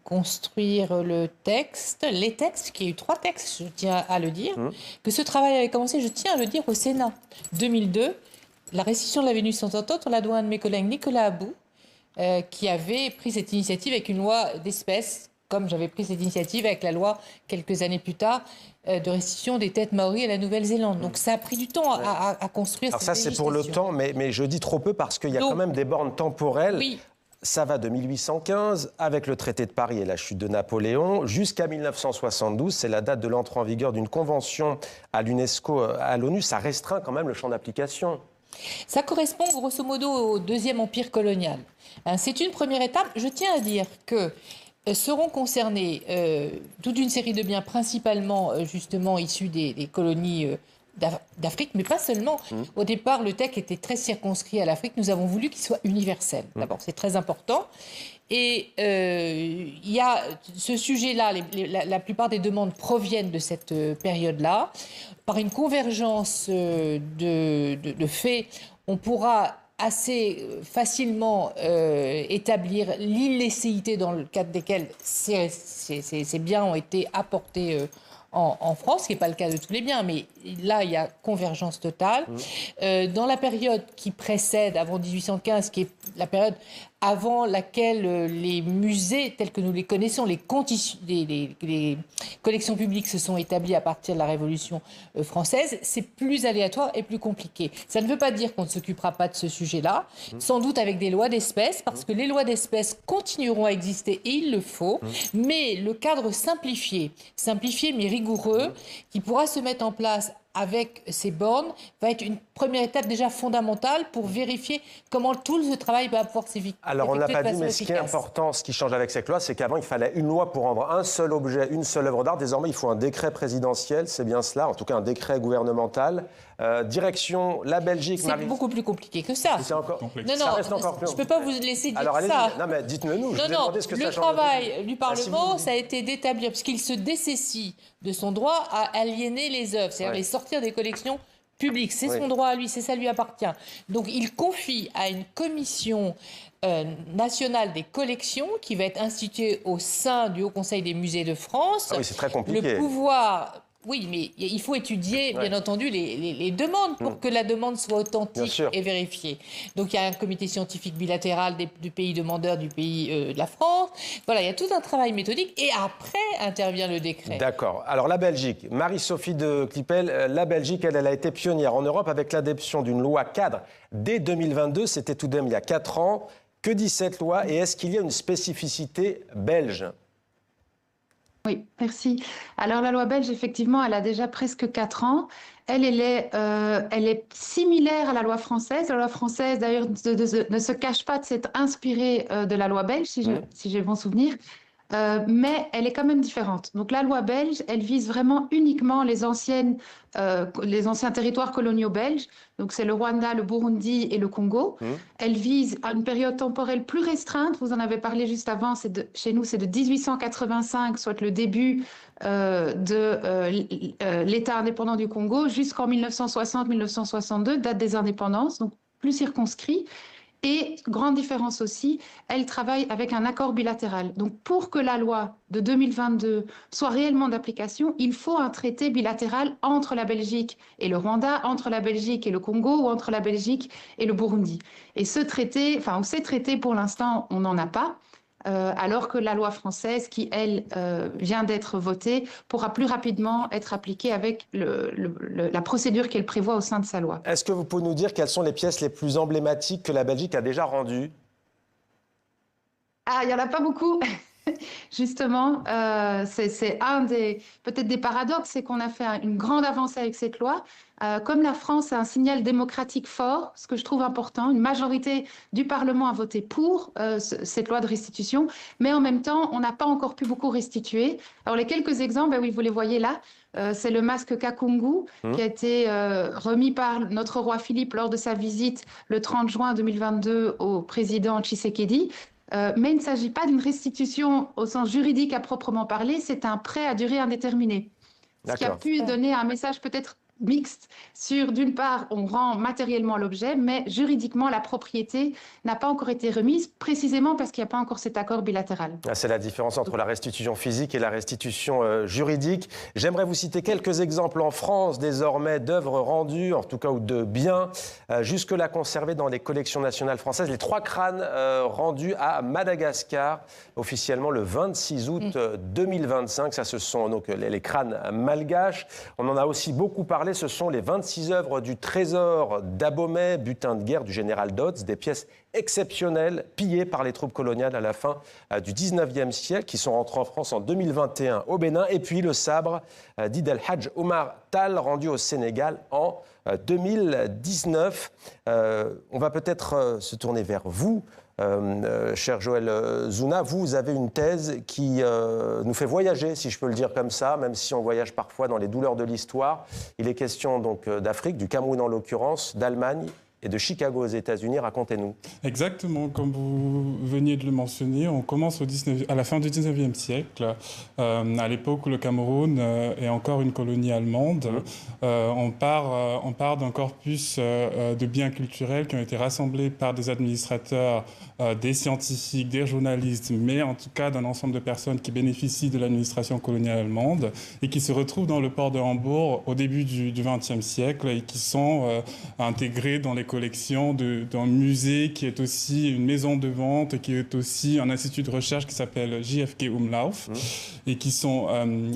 construire le texte, les textes, qu'il y a eu 3 textes, je tiens à le dire, que ce travail avait commencé, je tiens à le dire, au Sénat. 2002, la restitution de la Vénus sans entente, on l'a doit à un de mes collègues, Nicolas Abou, qui avait pris cette initiative avec une loi d'espèces, comme j'avais pris cette initiative avec la loi, quelques années plus tard, de restitution des têtes maories à la Nouvelle-Zélande. Donc ça a pris du temps à construire cette législation. Alors ça, c'est pour le temps, mais je dis trop peu parce qu'il y a quand même des bornes temporelles. Oui. Ça va de 1815, avec le traité de Paris et la chute de Napoléon, jusqu'à 1972. C'est la date de l'entrée en vigueur d'une convention à l'UNESCO, à l'ONU. Ça restreint quand même le champ d'application. Ça correspond grosso modo au Deuxième Empire colonial. C'est une première étape. Je tiens à dire que seront concernés toute une série de biens, principalement justement issus des colonies d'Afrique, mais pas seulement. Au départ, le texte était très circonscrit à l'Afrique. Nous avons voulu qu'il soit universel. D'abord, c'est très important. Et il y a ce sujet-là, la plupart des demandes proviennent de cette période-là. Par une convergence de faits, on pourra assez facilement établir l'illicéité dans le cadre desquels ces biens ont été apportés en France, ce qui n'est pas le cas de tous les biens, mais là, il y a convergence totale. Dans la période qui précède, avant 1815, qui est la période avant laquelle les musées, tels que nous les connaissons, les collections publiques se sont établies à partir de la Révolution française, c'est plus aléatoire et plus compliqué. Ça ne veut pas dire qu'on ne s'occupera pas de ce sujet-là, sans doute avec des lois d'espèces, parce que les lois d'espèces continueront à exister, et il le faut, mais le cadre simplifié mais rigoureux, qui pourra se mettre en place avec ces bornes, va être une première étape déjà fondamentale pour vérifier comment tout ce travail va pouvoir s'effectuer. Alors on n'a pas dit, mais ce qui est important, ce qui change avec cette loi, c'est qu'avant il fallait une loi pour rendre un seul objet, une seule œuvre d'art. Désormais il faut un décret présidentiel, c'est bien cela, en tout cas un décret gouvernemental. Direction la Belgique. C'est beaucoup plus compliqué que ça. C'est encore. Non, je ne peux pas vous laisser dire alors, ça. Non, mais dites-le-nous. Le travail du Parlement, ça a été d'établir, parce qu'il se dessaisit de son droit à aliéner les œuvres, c'est-à-dire les sortir des collections publiques. C'est son droit à lui, ça lui appartient. Donc il confie à une commission nationale des collections qui va être instituée au sein du Haut Conseil des musées de France. Ah oui, c'est très compliqué. Le pouvoir... Oui, mais il faut étudier, bien entendu, les demandes pour que la demande soit authentique et vérifiée. Donc, il y a un comité scientifique bilatéral du pays demandeur, du pays de la France. Voilà, il y a tout un travail méthodique. Et après intervient le décret. D'accord. Alors, la Belgique. Marie-Sophie de Clipel, la Belgique, elle a été pionnière en Europe avec l'adoption d'une loi cadre dès 2022. C'était tout de même il y a 4 ans. Que dit cette loi et est-ce qu'il y a une spécificité belge ? Oui, merci. Alors la loi belge, effectivement, elle a déjà presque 4 ans. Elle est similaire à la loi française. La loi française, d'ailleurs, ne se cache pas de s'être inspirée de la loi belge, si j'ai bon souvenir. Mais elle est quand même différente. Donc la loi belge, elle vise vraiment uniquement les anciens territoires coloniaux belges. Donc c'est le Rwanda, le Burundi et le Congo. Elle vise à une période temporelle plus restreinte. Vous en avez parlé juste avant. Chez nous, c'est de 1885, soit le début de l'État indépendant du Congo, jusqu'en 1960-1962, date des indépendances, donc plus circonscrit. Et, grande différence aussi, elle travaille avec un accord bilatéral. Donc, pour que la loi de 2022 soit réellement d'application, il faut un traité bilatéral entre la Belgique et le Rwanda, entre la Belgique et le Congo ou entre la Belgique et le Burundi. Et ce traité, enfin, ces traités, pour l'instant, on n'en a pas. alors que la loi française, qui, elle, vient d'être votée, pourra plus rapidement être appliquée avec la procédure qu'elle prévoit au sein de sa loi. Est-ce que vous pouvez nous dire quelles sont les pièces les plus emblématiques que la Belgique a déjà rendues? Ah, il n'y en a pas beaucoup. Justement, c'est peut-être des paradoxes, c'est qu'on a fait une grande avancée avec cette loi. Comme la France a un signal démocratique fort, ce que je trouve important, une majorité du Parlement a voté pour cette loi de restitution, mais en même temps, on n'a pas encore pu beaucoup restituer. Alors les quelques exemples, oui, vous les voyez là, c'est le masque Kakungu qui a été remis par notre roi Philippe lors de sa visite le 30 juin 2022 au président Tshisekedi. Mais il ne s'agit pas d'une restitution au sens juridique à proprement parler, c'est un prêt à durée indéterminée. Ce qui a pu donner un message peut-être mixte sur, d'une part, on rend matériellement l'objet, mais juridiquement, la propriété n'a pas encore été remise, précisément parce qu'il n'y a pas encore cet accord bilatéral. C'est la différence entre la restitution physique et la restitution juridique. J'aimerais vous citer quelques exemples en France, désormais, d'œuvres rendues, en tout cas, ou de biens, jusque-là conservés dans les collections nationales françaises. Les 3 crânes rendus à Madagascar, officiellement le 26 août 2025. Ça, ce sont donc les crânes malgaches. On en a aussi beaucoup parlé. Ce sont les 26 œuvres du trésor d'Abomey, butin de guerre du général Dodds, des pièces exceptionnelles pillées par les troupes coloniales à la fin du 19e siècle, qui sont rentrées en France en 2021 au Bénin. Et puis le sabre d'Id el-Hadj Omar Tall, rendu au Sénégal en 2019. On va peut-être se tourner vers vous. Cher Joël Zouna, vous avez une thèse qui nous fait voyager, si je peux le dire comme ça, même si on voyage parfois dans les douleurs de l'histoire. Il est question donc d'Afrique, du Cameroun en l'occurrence, d'Allemagne et de Chicago aux États-Unis. Racontez-nous. Exactement, comme vous veniez de le mentionner, on commence à la fin du 19e siècle, à l'époque où le Cameroun est encore une colonie allemande. On part d'un corpus de biens culturels qui ont été rassemblés par des administrateurs, des scientifiques, des journalistes, mais en tout cas d'un ensemble de personnes qui bénéficient de l'administration coloniale allemande et qui se retrouvent dans le port de Hambourg au début du XXe siècle et qui sont intégrés dans les collections d'un musée qui est aussi une maison de vente, qui est aussi un institut de recherche qui s'appelle JFK Umlauf et qui sont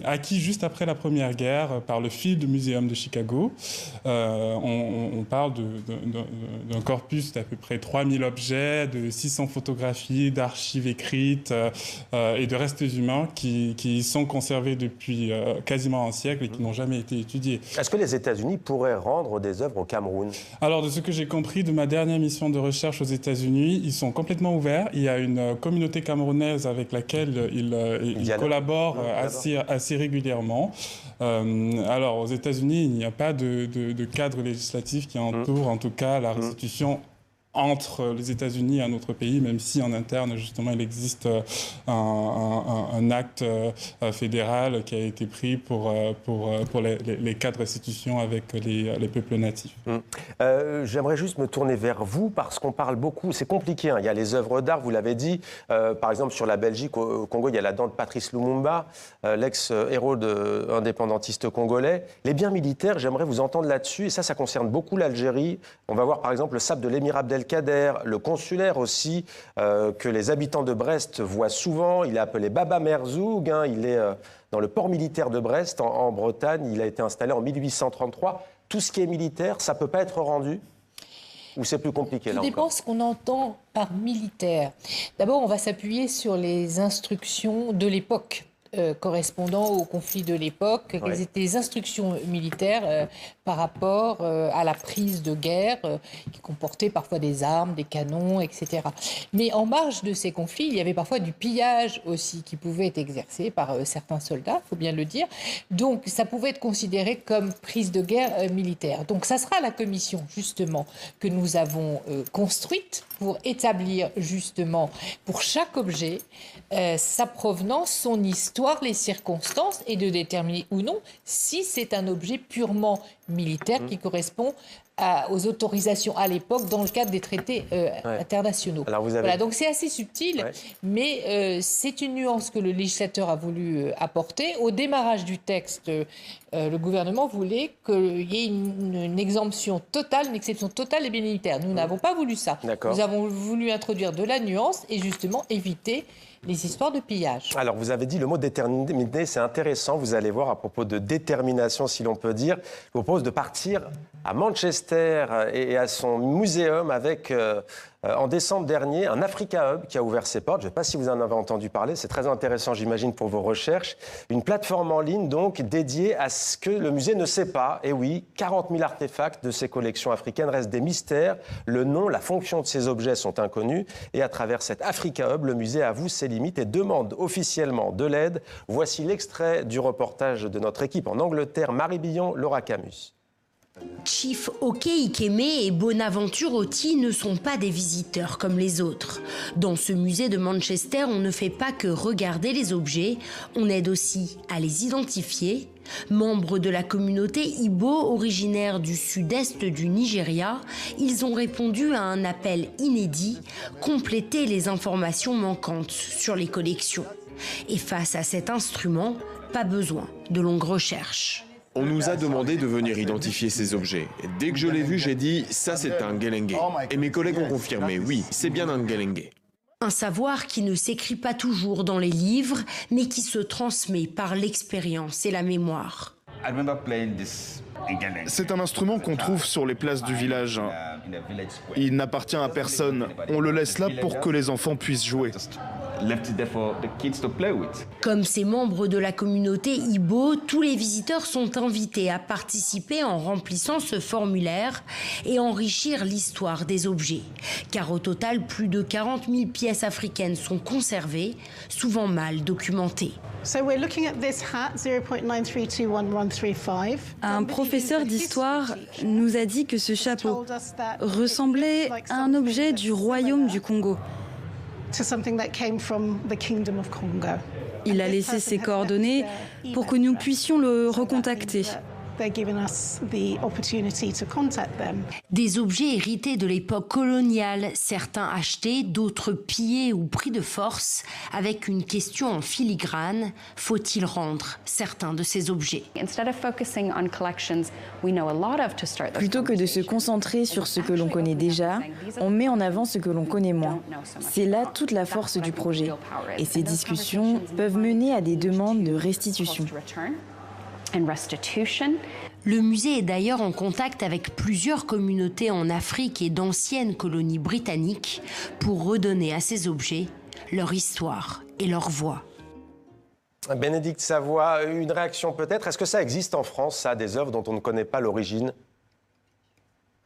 acquis juste après la Première Guerre par le Field Museum de Chicago. On parle d'un corpus d'à peu près 3000 objets, de 600 photographies, d'archives écrites et de restes humains qui sont conservés depuis quasiment un siècle et qui n'ont jamais été étudiés. Est-ce que les États-Unis pourraient rendre des œuvres au Cameroun? Alors, de ce que j'ai compris de ma dernière mission de recherche aux États-Unis, ils sont complètement ouverts. Il y a une communauté camerounaise avec laquelle ils collaborent assez régulièrement. Alors, aux États-Unis, il n'y a pas de cadre législatif qui entoure, en tout cas, la restitution entre les États-Unis et un autre pays, même si en interne, justement, il existe un acte fédéral qui a été pris pour les cas de restitution avec les peuples natifs. J'aimerais juste me tourner vers vous parce qu'on parle beaucoup, c'est compliqué, hein. Il y a les œuvres d'art, vous l'avez dit, par exemple sur la Belgique, au Congo, il y a la dent de Patrice Lumumba, l'ex-héros indépendantiste congolais. Les biens militaires, j'aimerais vous entendre là-dessus, et ça concerne beaucoup l'Algérie. On va voir par exemple le sabre de l'émir Abdelkader, le consulaire aussi, que les habitants de Brest voient souvent. Il est appelé Baba Merzoug, hein. Il est dans le port militaire de Brest, en Bretagne. Il a été installé en 1833. Tout ce qui est militaire, ça ne peut pas être rendu? Ou c'est plus compliqué là encore? Tout dépend ce qu'on entend par militaire. D'abord, on va s'appuyer sur les instructions de l'époque. Correspondant au conflit de l'époque, quelles étaient les instructions militaires par rapport à la prise de guerre qui comportait parfois des armes, des canons, etc. Mais en marge de ces conflits, il y avait parfois du pillage aussi qui pouvait être exercé par certains soldats, il faut bien le dire. Donc ça pouvait être considéré comme prise de guerre militaire. Donc ça sera la commission justement que nous avons construite pour établir justement pour chaque objet sa provenance, son histoire, les circonstances et de déterminer ou non si c'est un objet purement militaire qui correspond aux autorisations à l'époque dans le cadre des traités internationaux. Alors voilà, donc c'est assez subtil, mais c'est une nuance que le législateur a voulu apporter. Au démarrage du texte, le gouvernement voulait qu'il y ait une exemption totale, une exception totale des biens militaires. Nous n'avons pas voulu ça. Nous avons voulu introduire de la nuance et justement éviter les histoires de pillage. Alors, vous avez dit le mot déterminé, c'est intéressant. Vous allez voir à propos de détermination, si l'on peut dire. Je vous propose de partir à Manchester et à son muséum avec, en décembre dernier, un Africa Hub qui a ouvert ses portes. Je ne sais pas si vous en avez entendu parler. C'est très intéressant, j'imagine, pour vos recherches. Une plateforme en ligne, donc, dédiée à ce que le musée ne sait pas. Et oui, 40 000 artefacts de ces collections africaines restent des mystères. Le nom, la fonction de ces objets sont inconnus. Et à travers cet Africa Hub, le musée avoue ses limites et demande officiellement de l'aide. Voici l'extrait du reportage de notre équipe en Angleterre. Marie Billon, Laura Camus. Chief Oke Ikeme et Bonaventure Oti ne sont pas des visiteurs comme les autres. Dans ce musée de Manchester, on ne fait pas que regarder les objets, on aide aussi à les identifier. Membres de la communauté Igbo, originaire du sud-est du Nigeria, ils ont répondu à un appel inédit, compléter les informations manquantes sur les collections. Et face à cet instrument, pas besoin de longues recherches. On nous a demandé de venir identifier ces objets. Dès que je l'ai vu, j'ai dit « ça c'est un Ngelenge ». Et mes collègues ont confirmé « oui, c'est bien un Ngelenge ». Un savoir qui ne s'écrit pas toujours dans les livres, mais qui se transmet par l'expérience et la mémoire. C'est un instrument qu'on trouve sur les places du village. Il n'appartient à personne. On le laisse là pour que les enfants puissent jouer. Comme ces membres de la communauté Igbo, tous les visiteurs sont invités à participer en remplissant ce formulaire et enrichir l'histoire des objets. Car au total, plus de 40 000 pièces africaines sont conservées, souvent mal documentées. Un professeur d'histoire nous a dit que ce chapeau ressemblait à un objet du royaume du Congo. Il a laissé ses coordonnées pour que nous puissions le recontacter. Des objets hérités de l'époque coloniale, certains achetés, d'autres pillés ou pris de force, avec une question en filigrane, faut-il rendre certains de ces objets? Plutôt que de se concentrer sur ce que l'on connaît déjà, on met en avant ce que l'on connaît moins. C'est là toute la force du projet. Et ces discussions peuvent mener à des demandes de restitution. Le musée est d'ailleurs en contact avec plusieurs communautés en Afrique et d'anciennes colonies britanniques pour redonner à ces objets leur histoire et leur voix. Bénédicte Savoie, une réaction peut-être. Est-ce que ça existe en France, ça, des œuvres dont on ne connaît pas l'origine?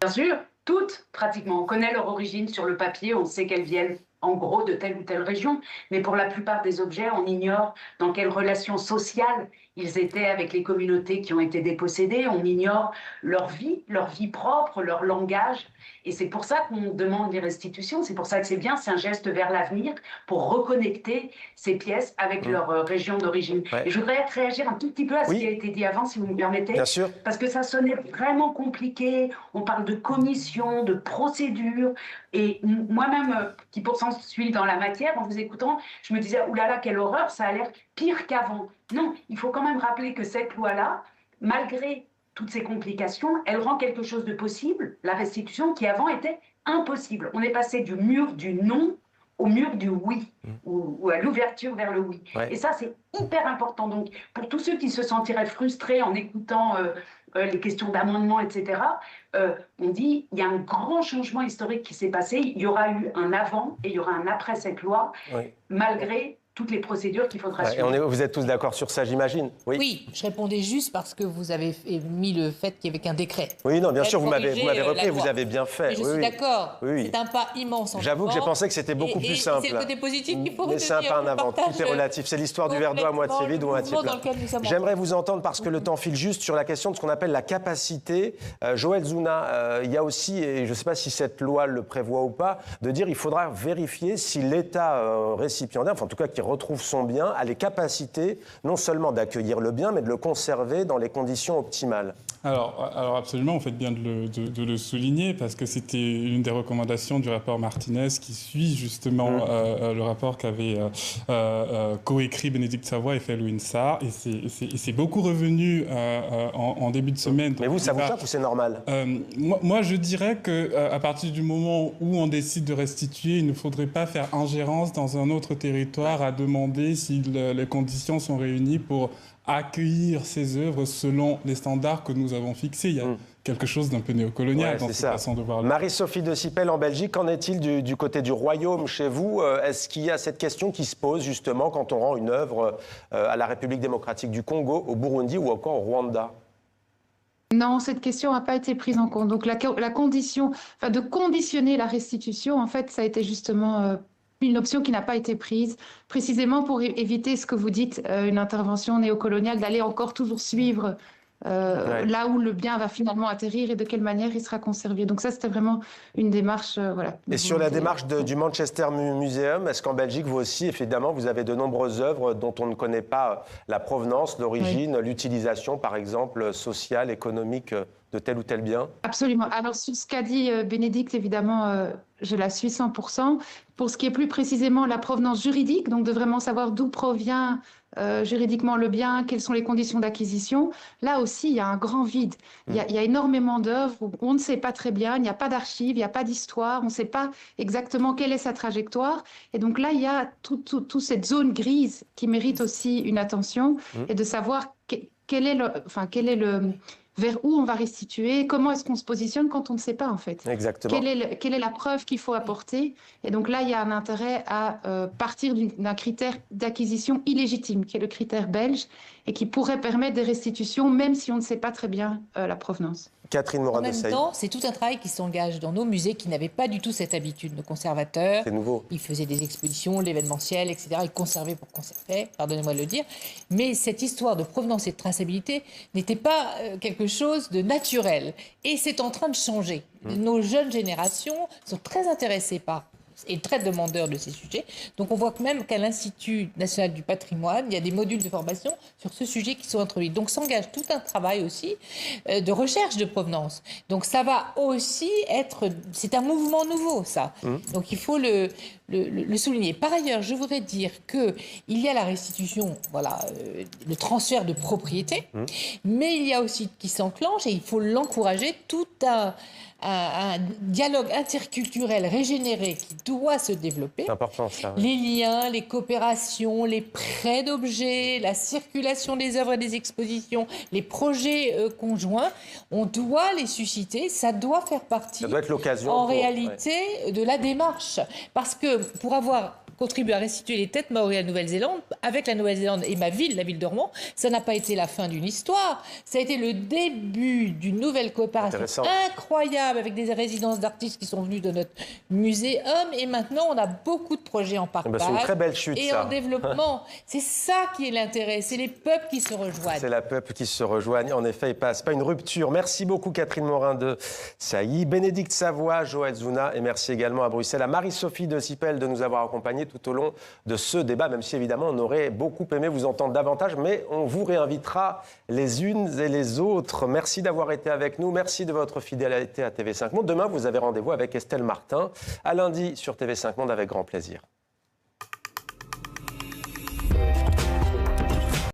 Bien sûr, toutes, pratiquement. On connaît leur origine sur le papier, on sait qu'elles viennent en gros de telle ou telle région, mais pour la plupart des objets, on ignore dans quelles relations sociales ils étaient avec les communautés qui ont été dépossédées, on ignore leur vie propre, leur langage, et c'est pour ça qu'on demande les restitutions, c'est pour ça que c'est bien, c'est un geste vers l'avenir pour reconnecter ces pièces avec leur région d'origine. Ouais. Et je voudrais réagir un tout petit peu à ce qui a été dit avant, si vous me permettez. Bien sûr. Parce que ça sonnait vraiment compliqué, on parle de commission, de procédure, et moi-même, qui pourtant suis dans la matière, en vous écoutant, je me disais, oulala, quelle horreur, ça a l'air pire qu'avant. Non, il faut quand même rappeler que cette loi-là, malgré toutes ces complications, elle rend quelque chose de possible, la restitution, qui avant était impossible. On est passé du mur du non au mur du oui, ou à l'ouverture vers le oui. Ouais. Et ça, c'est hyper important. Donc, pour tous ceux qui se sentiraient frustrés en écoutant les questions d'amendement, etc., on dit il y a un grand changement historique qui s'est passé. Il y aura eu un avant et il y aura un après cette loi, malgré toutes les procédures qu'il faudra suivre. Vous êtes tous d'accord sur ça, j'imagine? Oui, je répondais juste parce que vous avez mis le fait qu'il y avait qu'un décret. Oui, non, bien sûr, vous m'avez repris, vous avez bien fait. Mais je suis d'accord, c'est un pas immense en avant. J'avoue que j'ai pensé que c'était beaucoup plus simple. C'est le côté positif qu'il faut retenir. Mais c'est un pas en avant, tout est relatif. C'est l'histoire du verre d'eau à moitié vide ou à moitié plein. J'aimerais vous entendre, parce que le temps file juste, sur la question de ce qu'on appelle la capacité. Joël Zouna, il y a aussi, et je ne sais pas si cette loi le prévoit ou pas, de dire qu'il faudra vérifier si l'État récipiendaire, enfin en tout cas qui retrouve son bien, a les capacités non seulement d'accueillir le bien, mais de le conserver dans les conditions optimales. Alors absolument, vous faites bien de le souligner parce que c'était une des recommandations du rapport Martinez qui suit justement le rapport qu'avait coécrit Bénédicte Savoy et fait Louis Sarr. Et c'est beaucoup revenu en début de semaine. Mais vous, ça vous choque ou c'est normal? Moi, je dirais qu'à partir du moment où on décide de restituer, il ne faudrait pas faire ingérence dans un autre territoire à demander si les conditions sont réunies pour accueillir ces œuvres selon les standards que nous avons fixés. Il y a quelque chose d'un peu néocolonial dans cette façon de voir. Marie-Sophie de Sipel en Belgique, qu'en est-il du côté du royaume chez vous? Est-ce qu'il y a cette question qui se pose justement quand on rend une œuvre à la République démocratique du Congo, au Burundi ou encore au Rwanda? Non, cette question n'a pas été prise en compte. Donc la condition, enfin, de conditionner la restitution, en fait, ça a été justement une option qui n'a pas été prise, précisément pour éviter ce que vous dites, une intervention néocoloniale, d'aller encore toujours suivre là où le bien va finalement atterrir et de quelle manière il sera conservé. Donc ça, c'était vraiment une démarche. Voilà. Et sur la démarche du Manchester Museum, est-ce qu'en Belgique, vous aussi, évidemment, vous avez de nombreuses œuvres dont on ne connaît pas la provenance, l'origine, l'utilisation, par exemple, sociale, économique de tel ou tel bien? Absolument. Alors, sur ce qu'a dit Bénédicte, évidemment, je la suis 100%. Pour ce qui est plus précisément la provenance juridique, donc de vraiment savoir d'où provient juridiquement le bien, quelles sont les conditions d'acquisition, là aussi, il y a un grand vide. Il y a énormément d'œuvres où on ne sait pas très bien, il n'y a pas d'archives, il n'y a pas d'histoire, on ne sait pas exactement quelle est sa trajectoire. Et donc là, il y a toute cette zone grise qui mérite aussi une attention et de savoir quel est le vers où on va restituer, comment est-ce qu'on se positionne quand on ne sait pas en fait. Exactement. Quelle est la preuve qu'il faut apporter? Et donc là, il y a un intérêt à partir d'un critère d'acquisition illégitime, qui est le critère belge, et qui pourrait permettre des restitutions, même si on ne sait pas très bien la provenance. Catherine Morin-Desailly. En même temps, c'est tout un travail qui s'engage dans nos musées qui n'avaient pas du tout cette habitude. Nos conservateurs, c'est nouveau. Ils faisaient des expositions, l'événementiel, etc. Ils conservaient pour conserver, pardonnez-moi de le dire. Mais cette histoire de provenance et de traçabilité n'était pas quelque chose de naturel. Et c'est en train de changer. Nos jeunes générations sont très intéressées par et très demandeurs de ces sujets. Donc on voit que même qu'à l'Institut national du patrimoine, il y a des modules de formation sur ce sujet qui sont introduits. Donc s'engage tout un travail aussi de recherche de provenance. Donc ça va aussi être... C'est un mouvement nouveau, ça. Donc il faut le souligner. Par ailleurs, je voudrais dire qu'il y a la restitution, voilà, le transfert de propriété, mais il y a aussi qui s'enclenche, et il faut l'encourager, tout un dialogue interculturel régénéré qui doit se développer. C'est important, ça. Oui. Les liens, les coopérations, les prêts d'objets, la circulation des œuvres et des expositions, les projets conjoints, on doit les susciter, ça doit faire partie, ça doit être l'occasion en réalité, de la démarche. Parce que pour avoir contribué à restituer les têtes maoris à la Nouvelle-Zélande, avec la Nouvelle-Zélande et ma ville, la ville de Rouen, ça n'a pas été la fin d'une histoire, ça a été le début d'une nouvelle coopération incroyable avec des résidences d'artistes qui sont venus de notre muséum, et maintenant on a beaucoup de projets en partage c'est une très belle chute, et en développement. C'est ça qui est l'intérêt, c'est les peuples qui se rejoignent. C'est la peuple qui se rejoignent, en effet, ce n'est pas une rupture. Merci beaucoup Catherine Morin-Desailly, Bénédicte Savoy, Joël Zuna, et merci également à Bruxelles à Marie-Sophie de Sipel de nous avoir accompagnés tout au long de ce débat, même si évidemment on aurait beaucoup aimé vous entendre davantage, mais on vous réinvitera les unes et les autres. Merci d'avoir été avec nous, merci de votre fidélité à TV5 Monde. Demain, vous avez rendez-vous avec Estelle Martin. À lundi sur TV5 Monde avec grand plaisir.